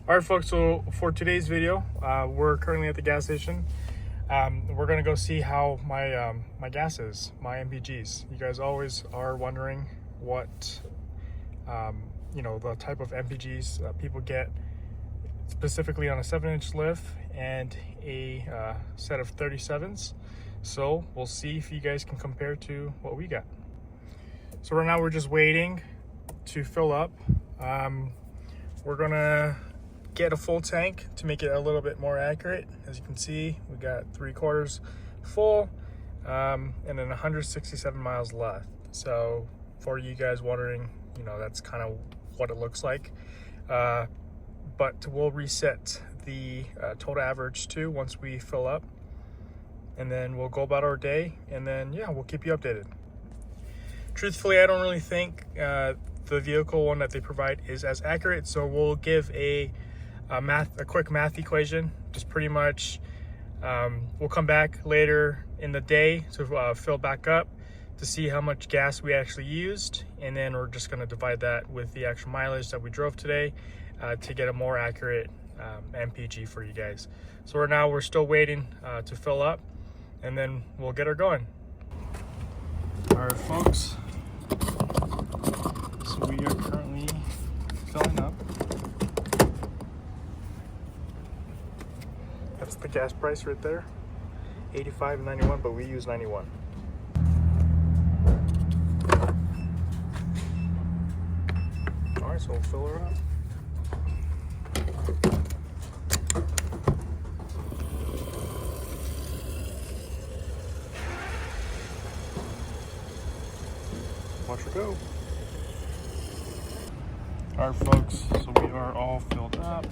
All right, folks, so for today's video, we're currently at the gas station. We're gonna go see how my gas is, my MPGs. You guys always are wondering what the type of MPGs people get, specifically on a 7-inch lift and a set of 37s. So we'll see if you guys can compare to what we got. So right now we're just waiting to fill up. We're gonna get a full tank to make it a little bit more accurate. As you can see, we got 3/4 full, and then 167 miles left. So for you guys wondering, that's kind of what it looks like. But we'll reset the total average too once we fill up, and then we'll go about our day, and then we'll keep you updated. Truthfully, I don't really think the vehicle one that they provide is as accurate, so we'll give a quick math equation. Just pretty much we'll come back later in the day to fill back up to see how much gas we actually used, and then we're just going to divide that with the actual mileage that we drove today to get a more accurate MPG for you guys. So right now we're still waiting to fill up, and then we'll get her going. All right, folks, so we are currently filling up. That's the gas price right there, 85 and 91, but we use 91. All right, so we'll fill her up. Watch her go. All right, folks, so we are all filled up.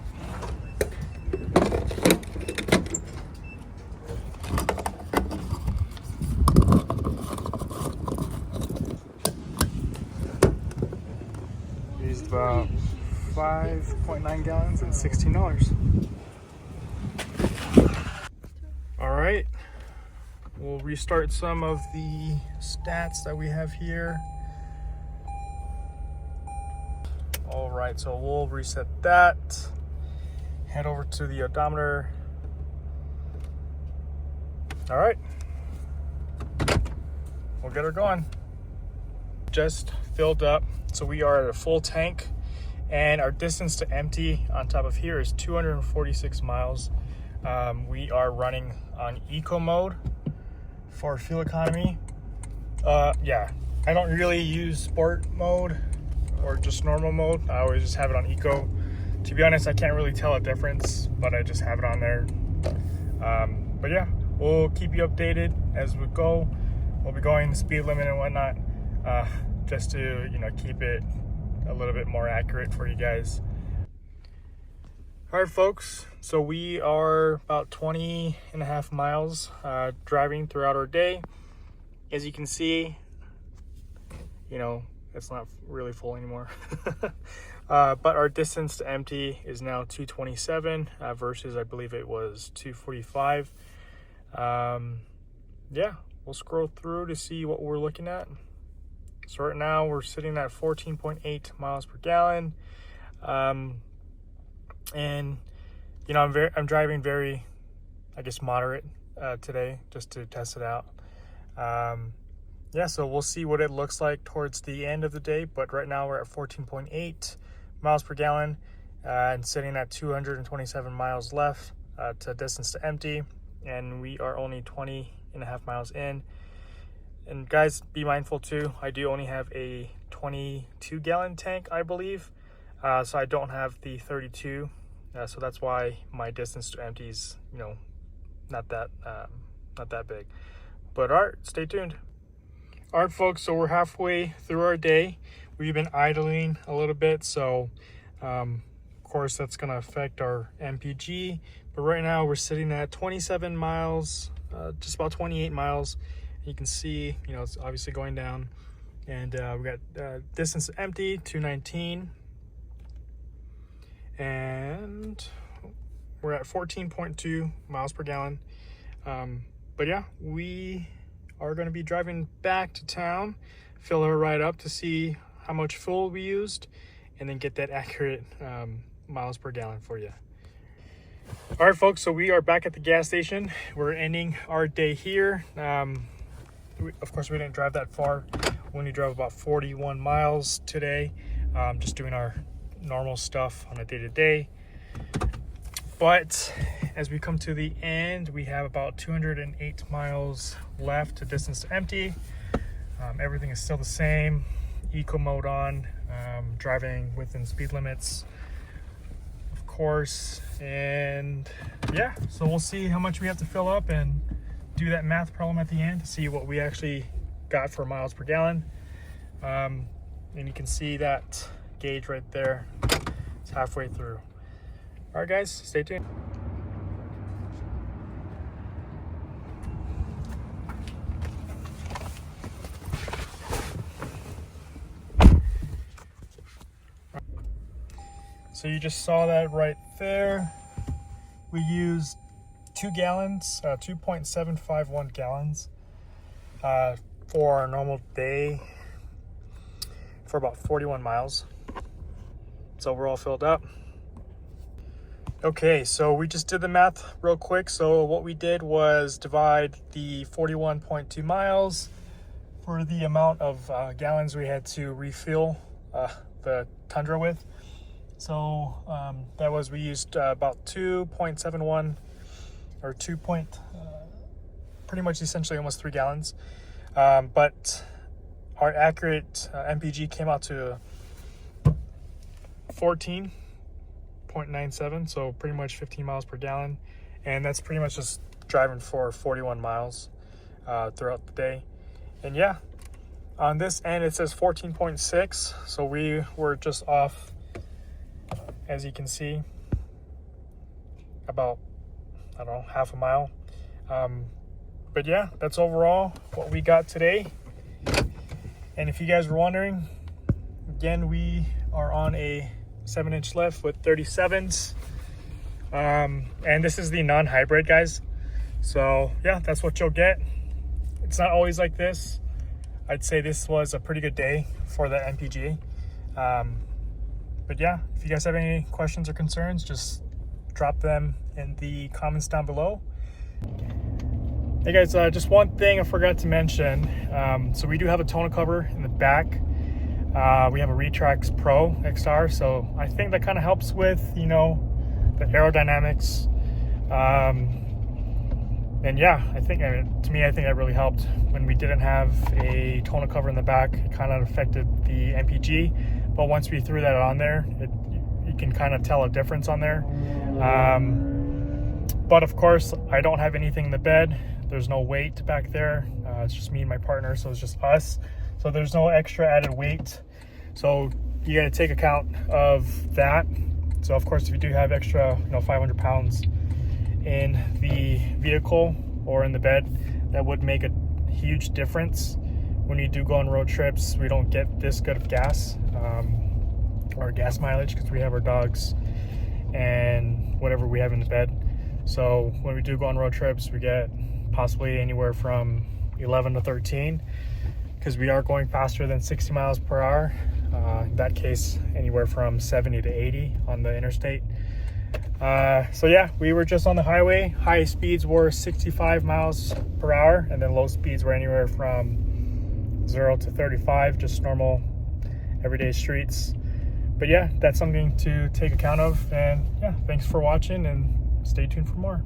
Used about 5.9 gallons and $16. All right, we'll restart some of the stats that we have here. All right, so we'll reset that. Head over to the odometer. All right, we'll get her going. Just filled up, so we are at a full tank, and our distance to empty on top of here is 246 miles. We are running on eco mode for fuel economy. I don't really use sport mode or just normal mode. I always just have it on eco. To be honest, I can't really tell a difference, but I just have it on there. But yeah, we'll keep you updated as we go. We'll be going the speed limit and whatnot, just to keep it a little bit more accurate for you guys. All right, folks, so we are about 20.5 miles driving throughout our day. As you can see, it's not really full anymore. But our distance to empty is now 227 versus I believe it was 245. We'll scroll through to see what we're looking at. So right now we're sitting at 14.8 miles per gallon. And I'm driving very, moderate today, just to test it out. So we'll see what it looks like towards the end of the day, but right now we're at 14.8 miles per gallon and sitting at 227 miles left to distance to empty, and we are only 20.5 miles in. And guys, be mindful too, I do only have a 22-gallon tank, I believe, so I don't have the 32, so that's why my distance to empty is not that big. But all right, stay tuned. All right, folks, so we're halfway through our day. We've been idling a little bit, so of course that's going to affect our MPG. But right now we're sitting at 27 miles, just about 28 miles. You can see, it's obviously going down. And we got distance to empty, 219. And we're at 14.2 miles per gallon. But yeah, we are going to be driving back to town, fill her right up to see how much fuel we used, and then get that accurate miles per gallon for you. All right, folks, so we are back at the gas station. We're ending our day here. Of course, we didn't drive that far. We only drove about 41 miles today, just doing our normal stuff on a day-to-day. But as we come to the end, we have about 208 miles left to distance to empty. Everything is still the same. Eco mode on, driving within speed limits, of course. And yeah, so we'll see how much we have to fill up and do that math problem at the end to see what we actually got for miles per gallon. And you can see that gauge right there. It's halfway through. All right, guys, stay tuned. So you just saw that right there. We used 2 gallons, 2.751 gallons for our normal day for about 41 miles. So we're all filled up. Okay, so we just did the math real quick. So what we did was divide the 41.2 miles for the amount of gallons we had to refill the Tundra with. So that was, we used about 2.71 or pretty much essentially almost 3 gallons. But our accurate MPG came out to 14.97, so pretty much 15 miles per gallon. And that's pretty much just driving for 41 miles throughout the day. And yeah, on this end it says 14.6, so we were just off, as you can see, about, I don't know, half a mile. But yeah, that's overall what we got today. And if you guys were wondering, again, we are on a 7-inch lift with 37s. And this is the non-hybrid, guys. So yeah, that's what you'll get. It's not always like this. I'd say this was a pretty good day for the MPG. But yeah, if you guys have any questions or concerns, just drop them in the comments down below. Hey guys, just one thing I forgot to mention. So we do have a tonneau cover in the back. We have a Retrax Pro XR, so I think that kind of helps with, you know, the aerodynamics. And yeah, I think, to me, I think that really helped. When we didn't have a tonneau cover in the back, it kind of affected the MPG. But once we threw that on there, you can kind of tell a difference on there. But of course, I don't have anything in the bed. There's no weight back there. It's just me and my partner, so it's just us. So there's no extra added weight. So you got to take account of that. So of course, if you do have extra, 500 pounds in the vehicle or in the bed, that would make a huge difference. When you do go on road trips, we don't get this good of gas or gas mileage because we have our dogs and whatever we have in the bed. So when we do go on road trips, we get possibly anywhere from 11 to 13 because we are going faster than 60 miles per hour. In that case, anywhere from 70 to 80 on the interstate. So yeah, we were just on the highway. High speeds were 65 miles per hour, and then low speeds were anywhere from 0 to 35, just normal everyday streets. But yeah, that's something to take account of. And yeah, thanks for watching and stay tuned for more.